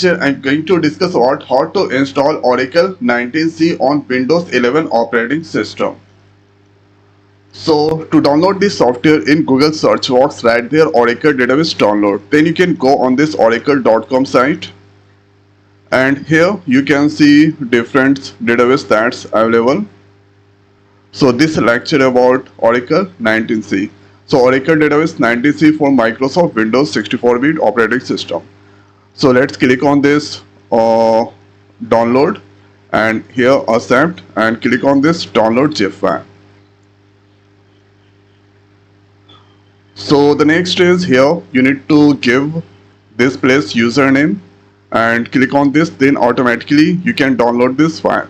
I'm going to discuss about how to install Oracle 19c on Windows 11 operating system. So to download this software in Google search box, write there Oracle database download. Then you can go on this oracle.com site, and here you can see different database that's available. So this lecture about Oracle 19c. So Oracle database 19c for Microsoft Windows 64-bit operating system. So let's click on this download, and here accept, and click on this download zip file. So the next is here you need to give this place username and click on this, then automatically you can download this file.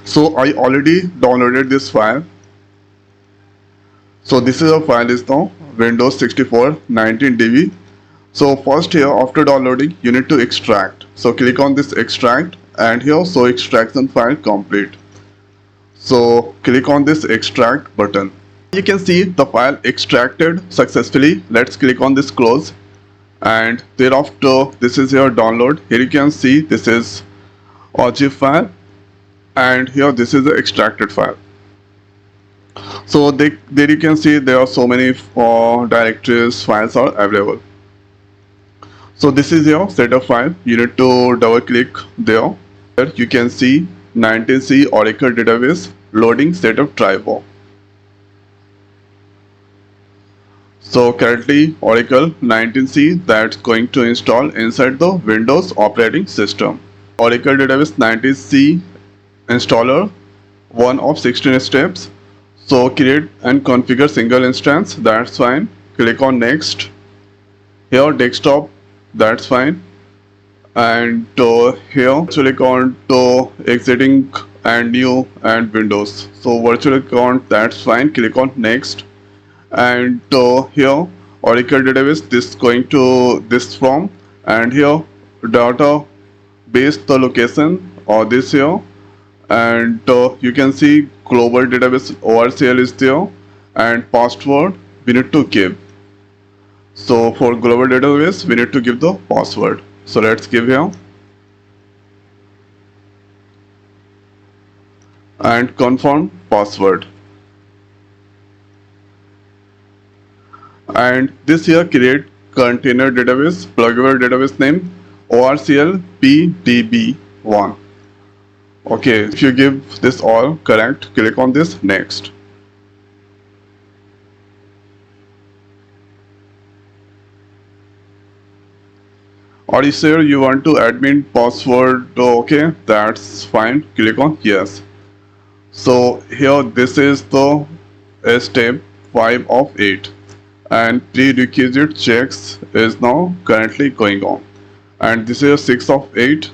So I already downloaded this file. So this is a file is now Windows 64 19 DB. So first here after downloading you need to extract. So click on this extract, and here so extraction file complete. So click on this extract button. You can see the file extracted successfully. Let's click on this close, and thereafter this is your download. Here you can see this is a zip file, and here this is the extracted file. So there you can see there are so many directories files are available. So this is your setup file. You need to double click there. Here you can see 19c Oracle database loading setup driver. So currently Oracle 19c that's going to install inside the Windows operating system. Oracle database 19c installer, one of 16 steps. So create and configure single instance, that's fine. Click on next. Here desktop, that's fine. And here virtual account exiting and new and Windows. So virtual account, that's fine. Click on next. And here Oracle database, this going to this from, and here data base the location or this here, and you can see global database ORCL is there, and password we need to give. So for global database we need to give the password. So let's give here and confirm password. And this here create container database, pluggable database name ORCL PDB1. Okay, if you give this all correct, click on this next. Or you say you want to admin password, okay, that's fine. Click on yes. So here this is the step 5 of 8. And prerequisite checks is now currently going on, and this is 6 of 8.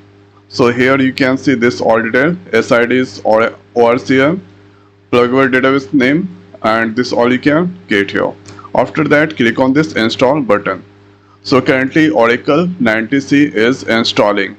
So here you can see this all detail, SID is ORCL, pluggable database name, and this all you can get here. After that click on this install button. So currently Oracle 19c is installing.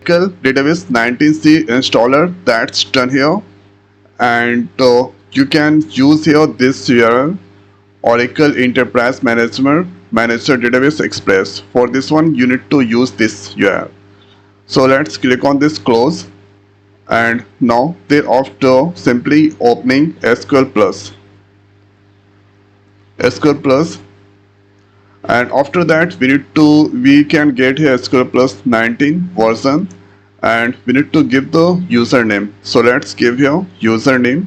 Oracle database 19c installer, that's done here, and you can use here this URL Oracle Enterprise Manager Database Express. For this one you need to use this URL. So let's click on this close, and now thereafter simply opening SQL Plus, And after that we can get here SQL Plus 19 version, and we need to give the username. So let's give here username,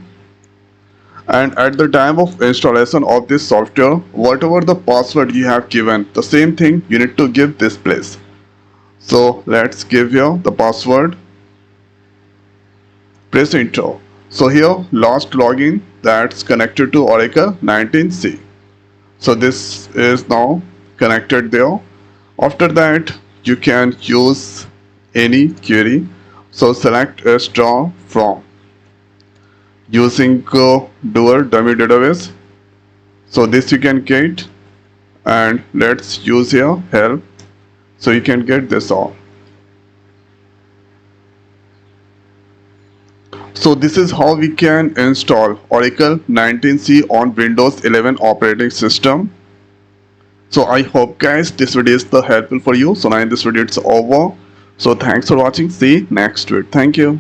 and at the time of installation of this software, whatever the password you have given, the same thing you need to give this place. So let's give here the password, press enter. So here last login, that's connected to Oracle 19c. So this is now connected there. After that you can use any query. So select a star from using doer dummy database. So this you can get, and let's use here help, so you can get this all. So this is how we can install Oracle 19c on Windows 11 operating system. So I hope guys this video is helpful for you. So now in this video it's over. So thanks for watching. See you next week. Thank you.